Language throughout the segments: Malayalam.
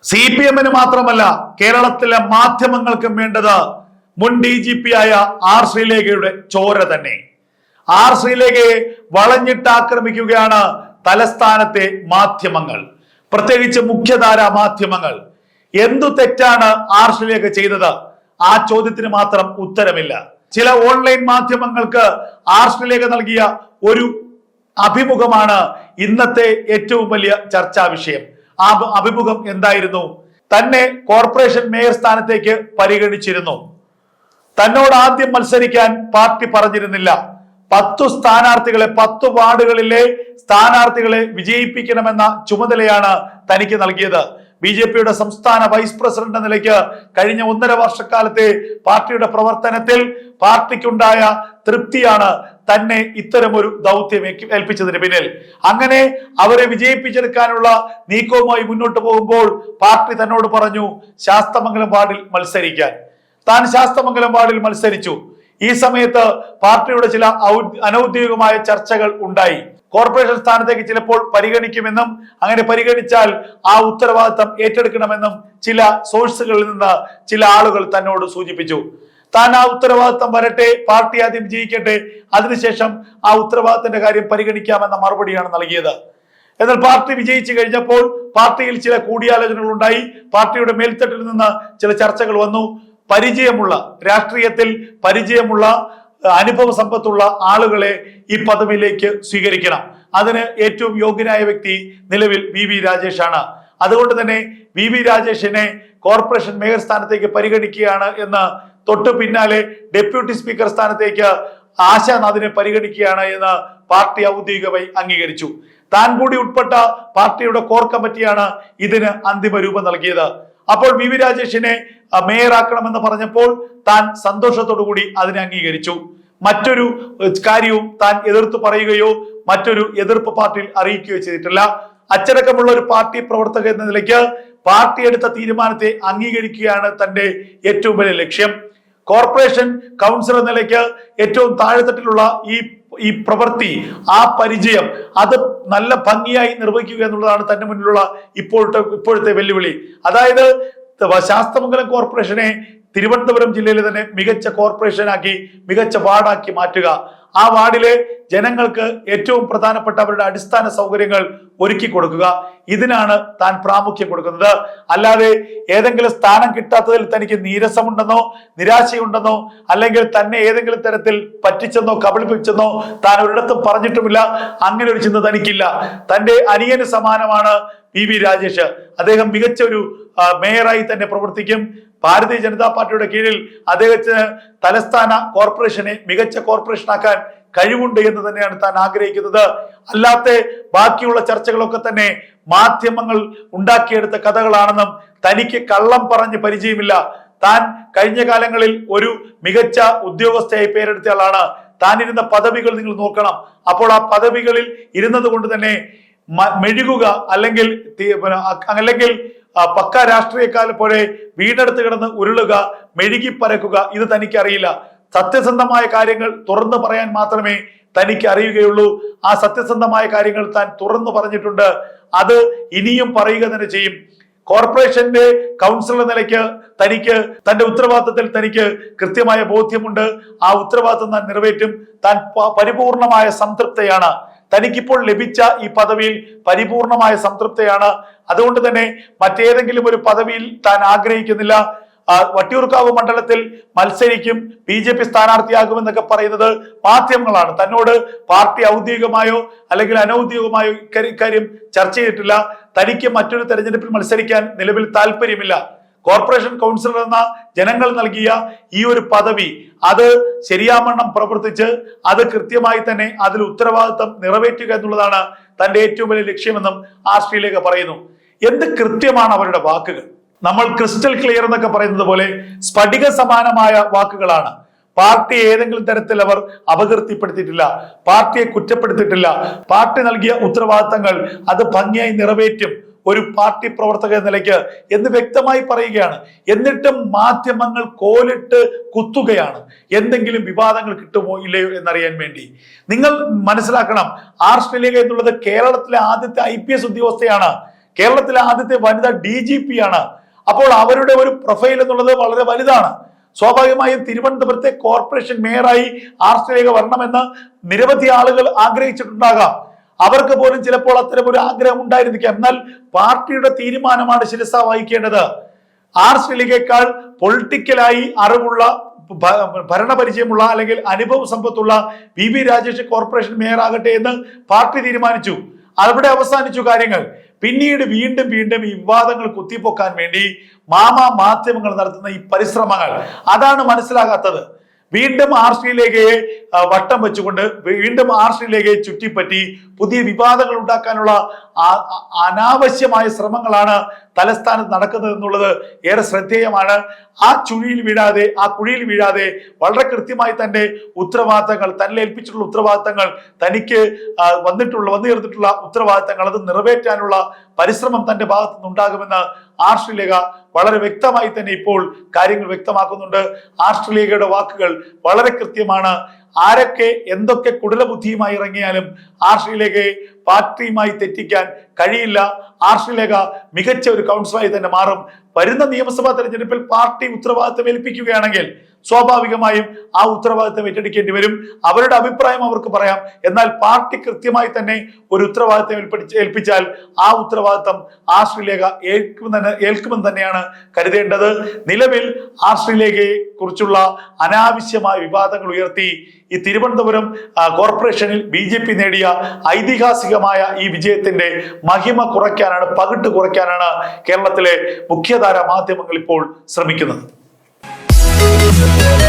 CPM മാത്രമല്ല കേരളത്തിലെ മാധ്യമങ്ങൾക്കും വേണ്ടത് മുൻ DGP ആയ R ശ്രീലേഖയുടെ ചോര തന്നെ. R ശ്രീലേഖയെ വളഞ്ഞിട്ട് ആക്രമിക്കുകയാണ് തലസ്ഥാനത്തെ മാധ്യമങ്ങൾ, പ്രത്യേകിച്ച് മുഖ്യധാര മാധ്യമങ്ങൾ. എന്തു തെറ്റാണ് R ശ്രീലേഖ ചെയ്തത്? ആ ചോദ്യത്തിന് മാത്രം ഉത്തരമില്ല. ചില ഓൺലൈൻ മാധ്യമങ്ങൾക്ക് R ശ്രീലേഖ നൽകിയ ഒരു അഭിമുഖമാണ് ഇന്നത്തെ ഏറ്റവും വലിയ ചർച്ചാ വിഷയം. ആ അഭിമുഖം എന്തായിരുന്നു? തന്നെ കോർപ്പറേഷൻ മേയർ സ്ഥാനത്തേക്ക് പരിഗണിച്ചിരുന്നു. തന്നോട് ആദ്യം മത്സരിക്കാൻ പാർട്ടി പറഞ്ഞിരുന്നില്ല. 10 സ്ഥാനാർത്ഥികളെ, 10 വാർഡുകളിലെ സ്ഥാനാർത്ഥികളെ വിജയിപ്പിക്കണമെന്ന ചുമതലയാണ് തനിക്ക് നൽകിയത്. BJPയുടെ സംസ്ഥാന വൈസ് പ്രസിഡന്റ് എന്ന നിലയ്ക്ക് കഴിഞ്ഞ 1.5 വർഷക്കാലത്തെ പാർട്ടിയുടെ പ്രവർത്തനത്തിൽ പാർട്ടിക്കുണ്ടായ തൃപ്തിയാണ് തന്നെ ഇത്തരമൊരു ദൗത്യം ഏൽപ്പിച്ചതിന് പിന്നിൽ. അങ്ങനെ അവരെ വിജയിപ്പിച്ചെടുക്കാനുള്ള നീക്കവുമായി മുന്നോട്ട് പോകുമ്പോൾ പാർട്ടി തന്നോട് പറഞ്ഞു ശാസ്തമംഗലം വാർഡിൽ മത്സരിക്കാൻ. താൻ ശാസ്തമംഗലം വാർഡിൽ മത്സരിച്ചു. ഈ സമയത്ത് പാർട്ടിയുടെ ചില അനൌദ്യോഗികമായ ചർച്ചകൾ ഉണ്ടായി. കോർപ്പറേഷൻ സ്ഥാനത്തേക്ക് ചിലപ്പോൾ പരിഗണിക്കുമെന്നും അങ്ങനെ പരിഗണിച്ചാൽ ആ ഉത്തരവാദിത്തം ഏറ്റെടുക്കണമെന്നും ചില സോഴ്സുകളിൽ നിന്ന് ചില ആളുകൾ തന്നോട് സൂചിപ്പിച്ചു. താൻ ആ ഉത്തരവാദിത്തം വരട്ടെ, പാർട്ടി ആദ്യം വിജയിക്കട്ടെ, അതിനുശേഷം ആ ഉത്തരവാദിത്തത്തിന്റെ കാര്യം പരിഗണിക്കാമെന്ന മറുപടിയാണ് നൽകിയത്. എന്നാൽ പാർട്ടി വിജയിച്ചു കഴിഞ്ഞപ്പോൾ പാർട്ടിയിൽ ചില കൂടിയാലോചനകൾ ഉണ്ടായി. പാർട്ടിയുടെ മേൽത്തട്ടിൽ നിന്ന് ചില ചർച്ചകൾ വന്നു. പരിചയമുള്ള, രാഷ്ട്രീയത്തിൽ പരിചയമുള്ള, അനുഭവ സമ്പത്തുള്ള ആളുകളെ ഈ പദവിയിലേക്ക് സ്വീകരിക്കണം. അതിന് ഏറ്റവും യോഗ്യനായ വ്യക്തി നിലവിൽ VV രാജേഷാണ്. അതുകൊണ്ട് തന്നെ VV രാജേഷിനെ കോർപ്പറേഷൻ മേയർ സ്ഥാനത്തേക്ക് പരിഗണിക്കുകയാണ് എന്ന്, തൊട്ടു പിന്നാലെ ഡെപ്യൂട്ടി സ്പീക്കർ സ്ഥാനത്തേക്ക് ആശാനാഥിനെ പരിഗണിക്കുകയാണ് എന്ന് പാർട്ടി ഔദ്യോഗികമായി അംഗീകരിച്ചു. താൻ കൂടി ഉൾപ്പെട്ട പാർട്ടിയുടെ കോർ കമ്മിറ്റിയാണ് ഇതിന് അന്തിമ രൂപം നൽകിയത്. അപ്പോൾ VV രാജേഷിനെ മേയറാക്കണമെന്ന് പറഞ്ഞപ്പോൾ താൻ സന്തോഷത്തോടു കൂടി അതിനെ അംഗീകരിച്ചു. മറ്റൊരു കാര്യവും താൻ എതിർത്ത് പറയുകയോ മറ്റൊരു എതിർപ്പ് പാർട്ടിയിൽ അറിയിക്കുകയോ ചെയ്തിട്ടില്ല. അച്ചടക്കമുള്ള ഒരു പാർട്ടി പ്രവർത്തക എന്ന നിലയ്ക്ക് പാർട്ടി എടുത്ത തീരുമാനത്തെ അംഗീകരിക്കുകയാണ് തന്റെ ഏറ്റവും വലിയ ലക്ഷ്യം. കോർപ്പറേഷൻ കൗൺസിലർ എന്ന നിലയ്ക്ക് ഏറ്റവും താഴെത്തട്ടിലുള്ള ഈ പ്രവൃത്തി, ആ പരിചയം, അത് നല്ല ഭംഗിയായി നിർവഹിക്കുക എന്നുള്ളതാണ് തന്റെ മുന്നിലുള്ള ഇപ്പോഴത്തെ വെല്ലുവിളി. അതായത് ശാസ്തമംഗലം കോർപ്പറേഷനെ തിരുവനന്തപുരം ജില്ലയിലെ തന്നെ മികച്ച കോർപ്പറേഷനാക്കി, മികച്ച വാർഡാക്കി മാറ്റുക. ആ വാർഡിലെ ജനങ്ങൾക്ക് ഏറ്റവും പ്രധാനപ്പെട്ട അവരുടെ അടിസ്ഥാന സൗകര്യങ്ങൾ ഒരുക്കി കൊടുക്കുക. ഇതിനാണ് താൻ പ്രാമുഖ്യം കൊടുക്കുന്നത്. അല്ലാതെ ഏതെങ്കിലും സ്ഥാനം കിട്ടാത്തതിൽ തനിക്ക് നീരസമുണ്ടെന്നോ നിരാശയുണ്ടെന്നോ അല്ലെങ്കിൽ തന്നെ ഏതെങ്കിലും തരത്തിൽ പറ്റിച്ചെന്നോ കബളിപ്പിച്ചെന്നോ താൻ ഒരിടത്തും പറഞ്ഞിട്ടുമില്ല. അങ്ങനെ ഒരു ചിന്ത തനിക്കില്ല. തന്റെ അനിയന് സമാനമാണ് VV രാജേഷ്. അദ്ദേഹം മികച്ച ഒരു മേയറായി തന്നെ പ്രവർത്തിക്കും. ഭാരതീയ ജനതാ പാർട്ടിയുടെ കീഴിൽ അദ്ദേഹത്തിന് തലസ്ഥാന കോർപ്പറേഷനെ മികച്ച കോർപ്പറേഷനാക്കാൻ കഴിവുണ്ട് എന്ന് തന്നെയാണ് താൻ ആഗ്രഹിക്കുന്നത്. അല്ലാത്ത ബാക്കിയുള്ള ചർച്ചകളൊക്കെ തന്നെ മാധ്യമങ്ങൾ ഉണ്ടാക്കിയെടുത്ത കഥകളാണെന്നും തനിക്ക് കള്ളം പറഞ്ഞ് പരിചയമില്ല. താൻ കഴിഞ്ഞ കാലങ്ങളിൽ ഒരു മികച്ച ഉദ്യോഗസ്ഥയായി പേരെടുത്ത ആളാണ്. താൻ ഇരുന്ന പദവികൾ നിങ്ങൾ നോക്കണം. അപ്പോൾ ആ പദവികളിൽ ഇരുന്നത് കൊണ്ട് തന്നെ മെഴുകുക അല്ലെങ്കിൽ പക്ക രാഷ്ട്രീയക്കാരെ പോലെ വീടെടുത്ത് കിടന്ന് ഉരുളുക, മെഴുകിപ്പരക്കുക, ഇത് തനിക്കറിയില്ല. സത്യസന്ധമായ കാര്യങ്ങൾ തുറന്നു പറയാൻ മാത്രമേ തനിക്ക് അറിയുകയുള്ളൂ. ആ സത്യസന്ധമായ കാര്യങ്ങൾ താൻ തുറന്നു പറഞ്ഞിട്ടുണ്ട്. അത് ഇനിയും പറയുക തന്നെ ചെയ്യും. കോർപ്പറേഷന്റെ കൗൺസിലർ നിലയ്ക്ക് തനിക്ക് തന്റെ ഉത്തരവാദിത്തത്തിൽ തനിക്ക് കൃത്യമായ ബോധ്യമുണ്ട്. ആ ഉത്തരവാദിത്തം താൻ നിറവേറ്റും. താൻ പരിപൂർണമായ സംതൃപ്തയാണ്. തനിക്കിപ്പോൾ ലഭിച്ച ഈ പദവിയിൽ പരിപൂർണമായ സംതൃപ്തിയാണ്. അതുകൊണ്ട് തന്നെ മറ്റേതെങ്കിലും ഒരു പദവിയിൽ താൻ ആഗ്രഹിക്കുന്നില്ല. വട്ടിയൂർക്കാവ് മണ്ഡലത്തിൽ മത്സരിക്കും, BJP സ്ഥാനാർത്ഥിയാകുമെന്നൊക്കെ പറയുന്നത് മാധ്യമങ്ങളാണ്. തന്നോട് പാർട്ടി ഔദ്യോഗികമായോ അല്ലെങ്കിൽ അനൌദ്യോഗികമായോ ഇക്കാര്യം ചർച്ച ചെയ്തിട്ടില്ല. തനിക്ക് മറ്റൊരു തെരഞ്ഞെടുപ്പിൽ മത്സരിക്കാൻ നിലവിൽ താല്പര്യമില്ല. കോർപ്പറേഷൻ കൗൺസിലർ എന്ന ജനങ്ങൾ നൽകിയ ഈ ഒരു പദവി, അത് ശരിയാവണ്ണം പ്രവർത്തിച്ച് അത് കൃത്യമായി തന്നെ അതിൽ ഉത്തരവാദിത്തം നിറവേറ്റുക എന്നുള്ളതാണ് തന്റെ ഏറ്റവും വലിയ ലക്ഷ്യമെന്നും R ശ്രീലേഖ പറയുന്നു. എന്ത് കൃത്യമാണ് അവരുടെ വാക്കുകൾ! നമ്മൾ ക്രിസ്റ്റൽ ക്ലിയർ എന്നൊക്കെ പറയുന്നത് പോലെ സ്ഫടിക സമാനമായ വാക്കുകളാണ്. പാർട്ടിയെ ഏതെങ്കിലും തരത്തിൽ അവർ അപകീർത്തിപ്പെടുത്തിയിട്ടില്ല, പാർട്ടിയെ കുറ്റപ്പെടുത്തിയിട്ടില്ല. പാർട്ടി നൽകിയ ഉത്തരവാദിത്തങ്ങൾ അത് ഭംഗിയായി നിറവേറ്റും ഒരു പാർട്ടി പ്രവർത്തക എന്ന നിലയ്ക്ക് എന്ന് വ്യക്തമായി പറയുകയാണ്. എന്നിട്ടും മാധ്യമങ്ങൾ കോലിട്ട് കുത്തുകയാണ്, എന്തെങ്കിലും വിവാദങ്ങൾ കിട്ടുമോ ഇല്ലയോ എന്നറിയാൻ വേണ്ടി. നിങ്ങൾ മനസ്സിലാക്കണം, R ശ്രീലേഖ എന്നുള്ളത് കേരളത്തിലെ ആദ്യത്തെ IPS ഉദ്യോഗസ്ഥയാണ്. കേരളത്തിലെ ആദ്യത്തെ വനിതാ DGP ആണ്. അപ്പോൾ അവരുടെ ഒരു പ്രൊഫൈൽ എന്നുള്ളത് വളരെ വലുതാണ്. സ്വാഭാവികമായും തിരുവനന്തപുരത്തെ കോർപ്പറേഷൻ മേയറായി ശ്രീലേഖ വരണമെന്ന് നിരവധി ആളുകൾ ആഗ്രഹിച്ചിട്ടുണ്ടാകാം. അവർക്ക് പോലും ചിലപ്പോൾ അത്തരം ഒരു ആഗ്രഹം ഉണ്ടായിരുന്നിരിക്കാം. എന്നാൽ പാർട്ടിയുടെ തീരുമാനമാണ് ശിരസ വഹിക്കേണ്ടത്. ശ്രീലേഖയേക്കാൾ പൊളിറ്റിക്കലായി അറിവുള്ള, ഭരണപരിചയമുള്ള അല്ലെങ്കിൽ അനുഭവ സമ്പത്തുള്ള VV രാജേഷ് കോർപ്പറേഷൻ മേയർ ആകട്ടെ എന്ന് പാർട്ടി തീരുമാനിച്ചു. അവിടെ അവസാനിച്ചു കാര്യങ്ങൾ. പിന്നീട് വീണ്ടും വീണ്ടും ഈ വിവാദങ്ങൾ കുത്തിപ്പൊക്കാൻ വേണ്ടി മാധ്യമങ്ങൾ നടത്തുന്ന ഈ പരിശ്രമങ്ങൾ, അതാണ് മനസ്സിലാകാത്തത്. വീണ്ടും ശ്രീലേഖയെ വട്ടം വെച്ചുകൊണ്ട് വീണ്ടും ശ്രീലേഖയെ ചുറ്റിപ്പറ്റി പുതിയ വിവാദങ്ങൾ ഉണ്ടാക്കാനുള്ള അനാവശ്യമായ ശ്രമങ്ങളാണ് തലസ്ഥാനത്ത് നടക്കുന്നത് എന്നുള്ളത് ഏറെ ശ്രദ്ധേയമാണ്. ആ കുഴിയിൽ വീഴാതെ വളരെ കൃത്യമായി തന്റെ ഉത്തരവാദിത്തങ്ങൾ, തന്നെ ഏൽപ്പിച്ചിട്ടുള്ള ഉത്തരവാദിത്തങ്ങൾ, തനിക്ക് വന്നു ചേർന്നിട്ടുള്ള ഉത്തരവാദിത്തങ്ങൾ അത് നിറവേറ്റാനുള്ള പരിശ്രമം തന്റെ ഭാഗത്തു നിന്നുണ്ടാകുമെന്ന് ശ്രീലേഖ വളരെ വ്യക്തമായി തന്നെ ഇപ്പോൾ കാര്യങ്ങൾ വ്യക്തമാക്കുന്നുണ്ട്. ശ്രീലേഖയുടെ വാക്കുകൾ വളരെ കൃത്യമാണ്. ആരൊക്കെ എന്തൊക്കെ കുടലബുദ്ധിയുമായി ഇറങ്ങിയാലും ശ്രീലേഖയെ പാർട്ടിയുമായി തെറ്റിക്കാൻ കഴിയില്ല. ശ്രീലേഖ മികച്ച ഒരു കൗൺസിലറായി തന്നെ മാറും. വരുന്ന നിയമസഭാ തെരഞ്ഞെടുപ്പിൽ പാർട്ടി ഉത്തരവാദിത്തം ഏൽപ്പിക്കുകയാണെങ്കിൽ സ്വാഭാവികമായും ആ ഉത്തരവാദിത്തം ഏറ്റെടുക്കേണ്ടി വരും. അവരുടെ അഭിപ്രായം അവർക്ക് പറയാം. എന്നാൽ പാർട്ടി കൃത്യമായി തന്നെ ഒരു ഉത്തരവാദിത്തം ഏൽപ്പിച്ചാൽ ആ ഉത്തരവാദിത്തം ശ്രീലേഖ ഏൽക്കുമെന്ന് തന്നെയാണ് കരുതേണ്ടത്. നിലവിൽ ശ്രീലേഖയെ കുറിച്ചുള്ള അനാവശ്യമായ വിവാദങ്ങൾ ഉയർത്തി ഈ തിരുവനന്തപുരം കോർപ്പറേഷനിൽ BJP നേടിയ ഐതിഹാസികമായ ഈ വിജയത്തിന്റെ മഹിമ കുറയ്ക്കാനാണ്, പകിട്ട് കുറയ്ക്കാനാണ് കേരളത്തിലെ മുഖ്യധാര മാധ്യമങ്ങൾ ഇപ്പോൾ ശ്രമിക്കുന്നത്. We'll be right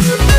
back.